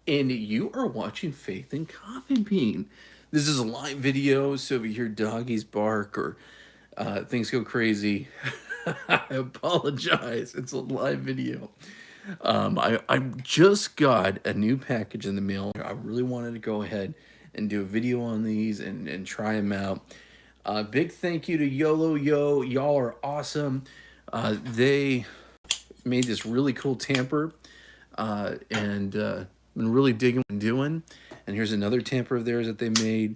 and you are watching Faith and Coffee Bean. This is a live video, so if you hear doggies bark or things go crazy, I apologize. It's a live video. I just got a new package in the mail. I really wanted to go ahead and do a video on these and try them out. Big thank you to YOLOYO. Y'all are awesome. They made this really cool tamper, and been really digging what I'm doing. And here's another tamper of theirs that they made.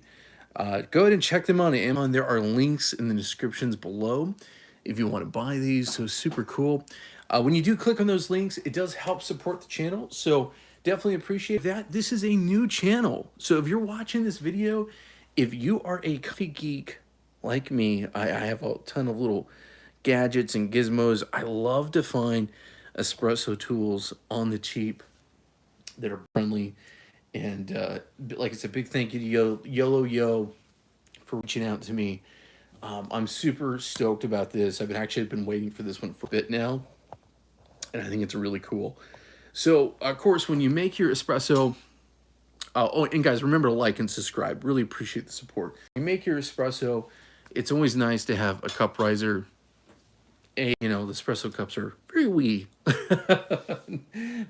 Go ahead and check them out on Amazon. There are links in the descriptions below if you want to buy these. So super cool. When you do click on those links, it does help support the channel. So definitely appreciate that. This is a new channel. So if you're watching this video, if you are a coffee geek like me, I have a ton of little gadgets and gizmos. I love to find espresso tools on the cheap that are friendly. And like I said, big thank you to YOLOYO for reaching out to me. I'm super stoked about this. I've actually been waiting for this one for a bit now, and I think it's really cool. So, of course, when you make your espresso, oh, and guys, remember to like and subscribe. Really appreciate the support. When you make your espresso, it's always nice to have a cup riser. You know, the espresso cups are very wee.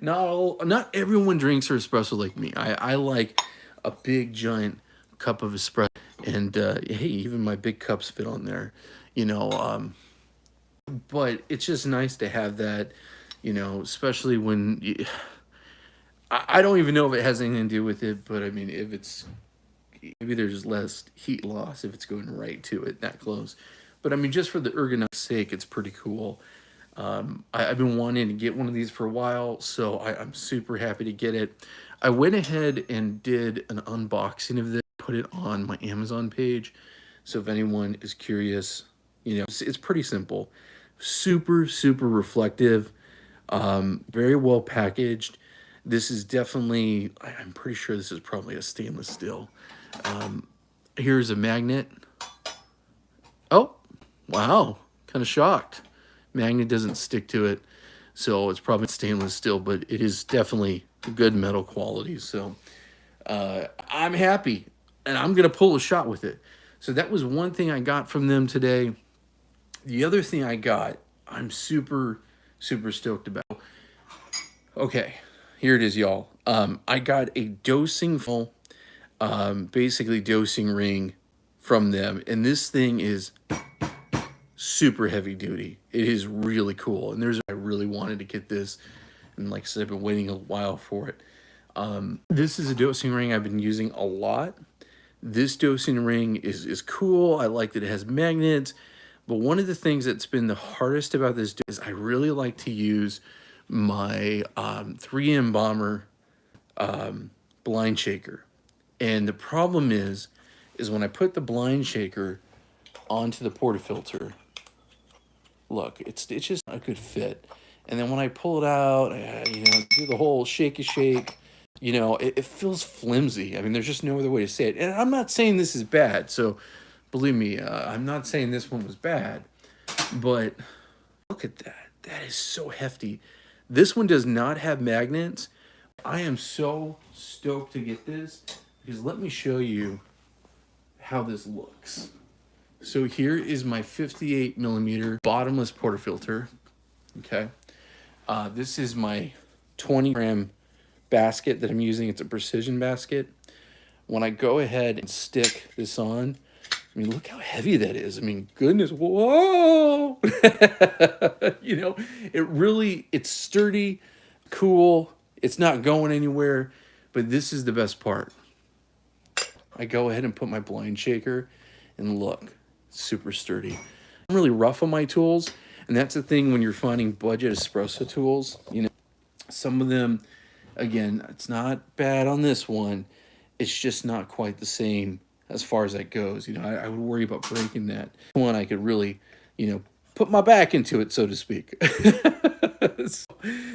Not everyone drinks their espresso like me. I like a big giant cup of espresso, and hey, even my big cups fit on there. You know, but it's just nice to have that. You know, especially when I don't even know if it has anything to do with it, but I mean, if it's maybe there's less heat loss if it's going right to it that close. But I mean, just for the ergonomic sake, it's pretty cool. I've been wanting to get one of these for a while, so I'm super happy to get it. I went ahead and did an unboxing of this, put it on my Amazon page. So if anyone is curious, you know, it's pretty simple. Super, super reflective, very well packaged. This is definitely, I'm pretty sure this is probably a stainless steel. Here's a magnet. Oh, wow, kind of shocked. Magnet doesn't stick to it, so it's probably stainless steel, but it is definitely good metal quality. So I'm happy, and I'm going to pull a shot with it. So that was one thing I got from them today. The other thing I got, I'm super, super stoked about. Okay, here it is, y'all. I got a dosing full, basically dosing ring from them, and this thing is super heavy duty. It is really cool, and I really wanted to get this, and like I said, I've been waiting a while for it. This is a dosing ring I've been using a lot. This dosing ring is cool. I like that it has magnets, but one of the things that's been the hardest about this is I really like to use my 3M Bomber blind shaker. And the problem is when I put the blind shaker onto the portafilter, look, it's just not a good fit. And then when I pull it out, you know, do the whole shake, you know, it feels flimsy. I mean, there's just no other way to say it. And I'm not saying this is bad. So believe me, I'm not saying this one was bad. But look at that. That is so hefty. This one does not have magnets. I am so stoked to get this because let me show you how this looks. So here is my 58 millimeter bottomless portafilter. Okay. This is my 20 gram basket that I'm using. It's a precision basket. When I go ahead and stick this on, I mean, look how heavy that is. I mean, goodness, whoa! You know, it's sturdy, cool. It's not going anywhere, but this is the best part. I go ahead and put my blind shaker, and look, super sturdy. I'm really rough on my tools, and that's the thing when you're finding budget espresso tools. You know, some of them, again, it's not bad on this one. It's just not quite the same as far as that goes. You know, I would worry about breaking that. One I could really, you know, put my back into it, so to speak. So,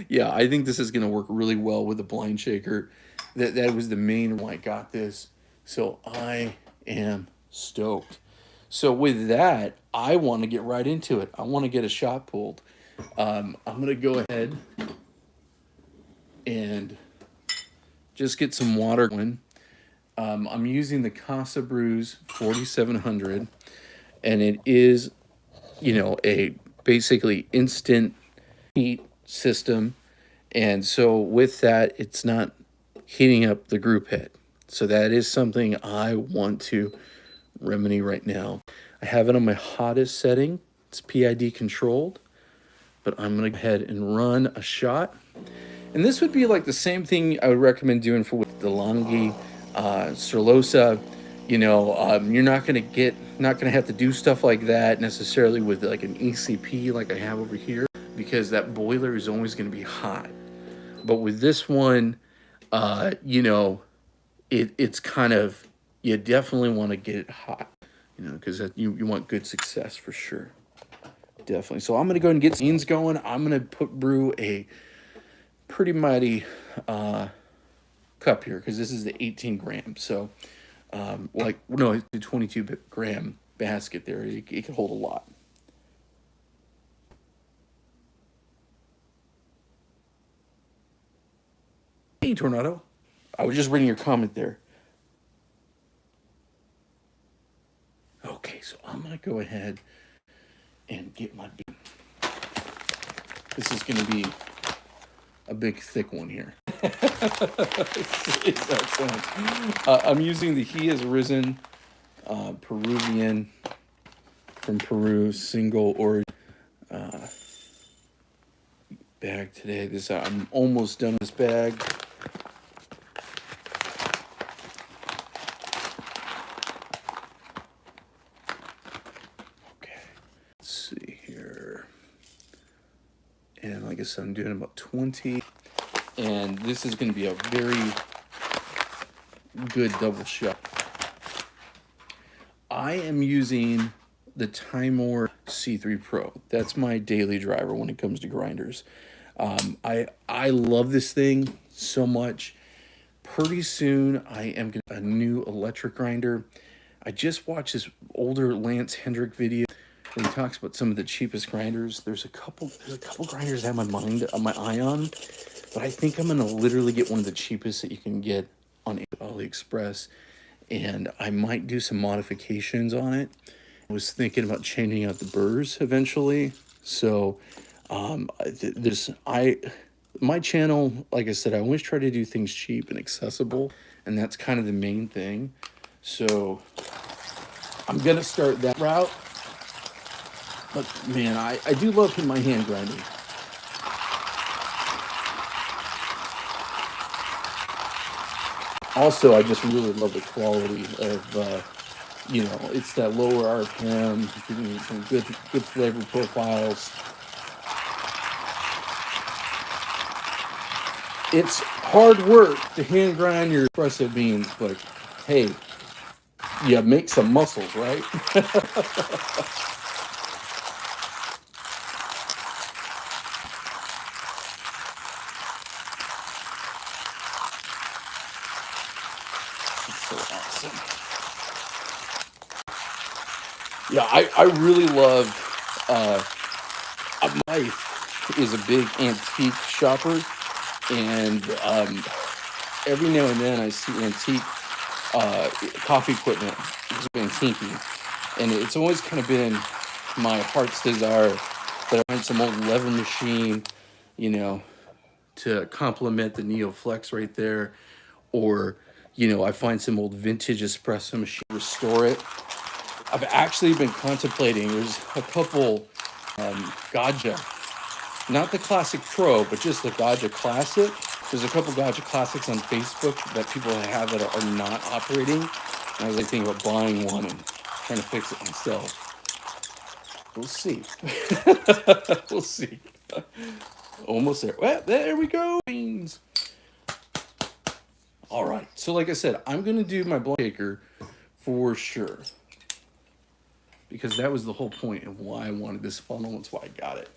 yeah, I think this is going to work really well with the blind shaker. That was the main reason I got this. So I am stoked. So with that, I want to get right into it. I want to get a shot pulled. I'm going to go ahead and just get some water going. I'm using the Casa Brews 4700, and it is, you know, a basically instant heat system. And so with that, it's not heating up the group head. So that is something I want to remedy right now. I have it on my hottest setting. It's PID controlled, but I'm gonna go ahead and run a shot. And this would be like the same thing I would recommend doing for with DeLonghi, Cerlosa. You know, you're not gonna have to do stuff like that necessarily with like an ECP like I have over here, because that boiler is always gonna be hot. But with this one, you know, it's kind of, you definitely want to get it hot, you know, because you want good success for sure. Definitely. So I'm going to go and get some beans going. I'm going to brew a pretty mighty cup here, because this is the 18 grams. So, like, no, the 22 gram basket there. It can hold a lot. Hey, Tornado. I was just reading your comment there. Okay, so I'm going to go ahead and get my bean. This is going to be a big, thick one here. I'm using the He Has Risen Peruvian from Peru single origin bag today. I'm almost done with this bag. Okay, let's see here. And like I said, I'm doing about 20. And this is going to be a very good double shot. I am using the Timor C3 Pro. That's my daily driver when it comes to grinders. I love this thing so much. Pretty soon I am getting a new electric grinder. I just watched this older Lance Hendrick video where he talks about some of the cheapest grinders. There's a couple grinders I have my eye on, but I think I'm gonna literally get one of the cheapest that you can get on AliExpress, and I might do some modifications on it. I was thinking about changing out the burrs eventually. So my channel, like I said, I always try to do things cheap and accessible, and that's kind of the main thing. So I'm gonna start that route. But man, I do love my hand grinding. Also, I just really love the quality of, you know, it's that lower RPM, giving you some good flavor profiles. It's hard work to hand grind your espresso beans, but hey, you make some muscles, right? So awesome. Yeah, I really love, my wife is a big antique shopper, and every now and then I see antique coffee equipment. It's antique, and it's always kind of been my heart's desire that I find some old leather machine, you know, to complement the Neoflex right there, or you know, I find some old vintage espresso machine, restore it. I've actually been contemplating. There's a couple Gaggia, not the Classic Pro, but just the Gaggia Classic. There's a couple Gaggia Classics on Facebook that people have that are not operating. And I was like thinking about buying one and trying to fix it myself. We'll see. We'll see. Almost there. Well, there we go. Beans. All right. So like I said, I'm going to do my blind shaker for sure, because that was the whole point of why I wanted this funnel. That's why I got it.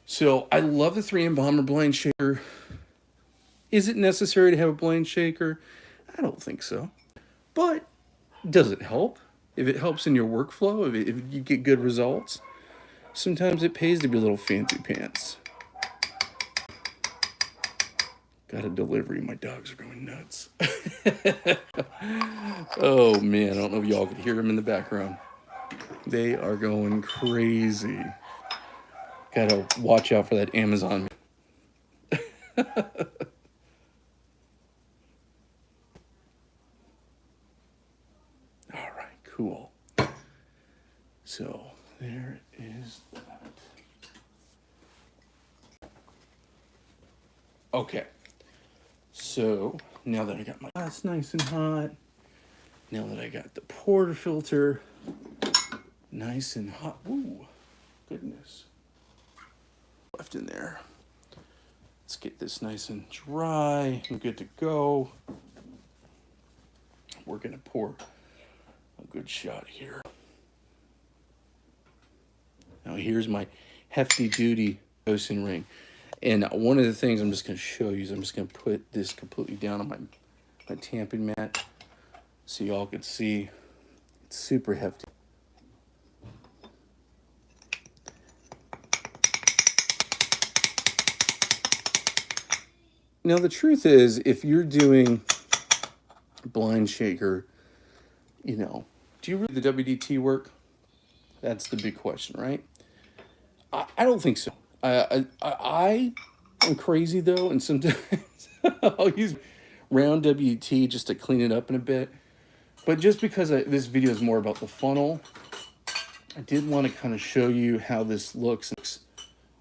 So I love the 3M Bomber blind shaker. Is it necessary to have a blind shaker? I don't think so. But does it help? If it helps in your workflow, if you get good results, sometimes it pays to be a little fancy pants. Got a delivery. My dogs are going nuts. Oh man, I don't know if y'all could hear them in the background. They are going crazy. Gotta watch out for that Amazon. All right, cool. So there is that. Okay. So now that I got my glass nice and hot, now that I got the portafilter nice and hot, ooh, goodness, left in there. Let's get this nice and dry and good to go. We're gonna pour a good shot here. Now here's my hefty duty dosing ring. And one of the things I'm just going to show you is I'm just going to put this completely down on my tamping mat so y'all can see. It's super hefty. Now the truth is, if you're doing blind shaker, you know, do you really the WDT work? That's the big question, right? I don't think so. I am crazy though, and sometimes I'll use round WT just to clean it up in a bit. But just because this video is more about the funnel, I did want to kind of show you how this looks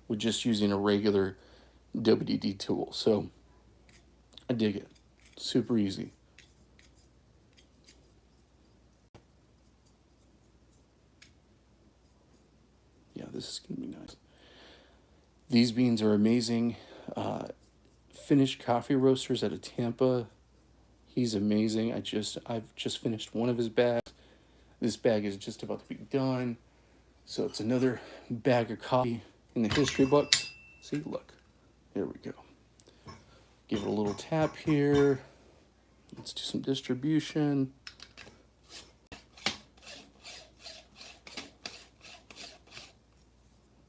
with just using a regular WD tool. So I dig it. Super easy. Yeah, this is going to be nice. These beans are amazing. Finished coffee roasters out of Tampa. He's amazing. I've just finished one of his bags. This bag is just about to be done. So it's another bag of coffee in the history books. See, look. There we go. Give it a little tap here. Let's do some distribution.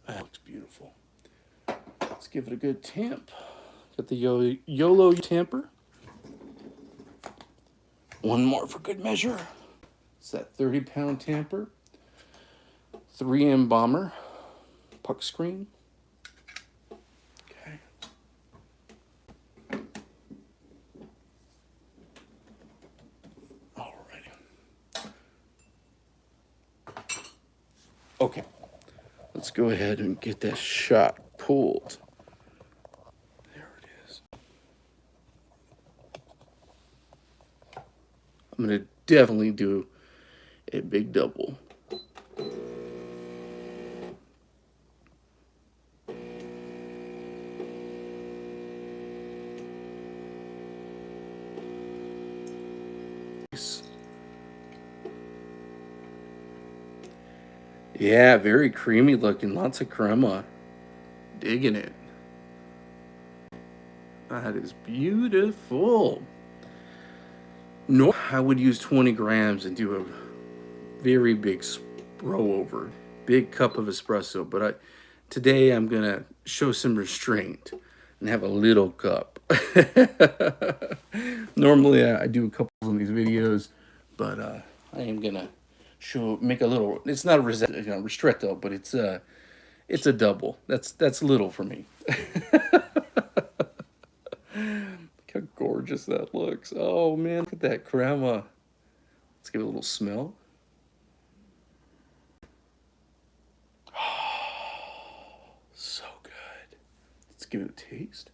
That looks beautiful. Let's give it a good tamp. Got the YOLOYO tamper. One more for good measure. It's that 30-pound tamper. 3M bomber. Puck screen. Okay. Alrighty. Okay. Let's go ahead and get that shot pulled. There it is. I'm going to definitely do a big double. Yeah, very creamy looking. Lots of crema. Digging it. That is beautiful. No, I would use 20 grams and do a very big throw over. Big cup of espresso. But today I'm going to show some restraint and have a little cup. Normally I do a couple of these videos, but I am going to make a little. It's not a ristretto, but it's a double. That's little for me. Look how gorgeous that looks. Oh man, look at that crema. Let's give it a little smell. Oh, so good. Let's give it a taste.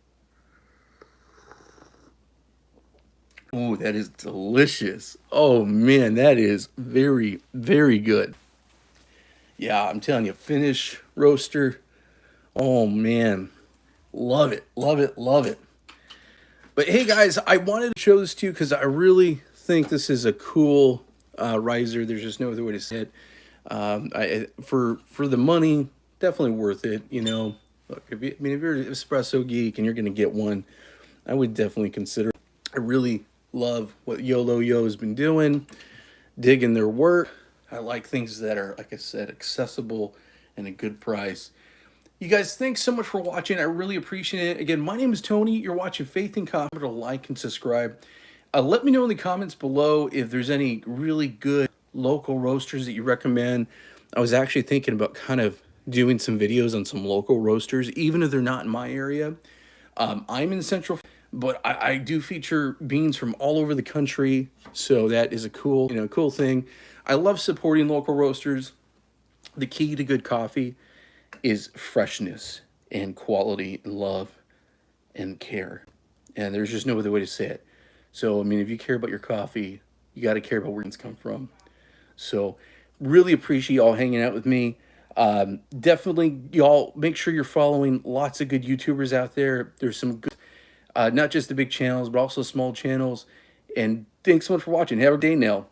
Oh, that is delicious. Oh man, that is very, very good. Yeah, I'm telling you, Finnish roaster. Oh man, love it, love it, love it. But hey guys, I wanted to show this to you because I really think this is a cool riser. There's just no other way to say it. For the money, definitely worth it. You know, look, if you're an espresso geek and you're gonna get one, I would definitely consider it. I really love what YOLOYO has been doing, digging their work. I like things that are, like I said, accessible and a good price. You guys, thanks so much for watching. I really appreciate it. Again, my name is Tony. You're watching Faith and Coffee. To like and subscribe. Let me know in the comments below if there's any really good local roasters that you recommend. I was actually thinking about kind of doing some videos on some local roasters, even if they're not in my area. I'm in Central, but I do feature beans from all over the country, so that is a cool, cool thing. I love supporting local roasters. The key to good coffee is freshness and quality and love and care. And there's just no other way to say it. So, I mean, if you care about your coffee, you got to care about where it's come from. So, really appreciate y'all hanging out with me. Definitely, y'all make sure you're following lots of good YouTubers out there. There's some good, not just the big channels, but also small channels. And thanks so much for watching. Have a good day now.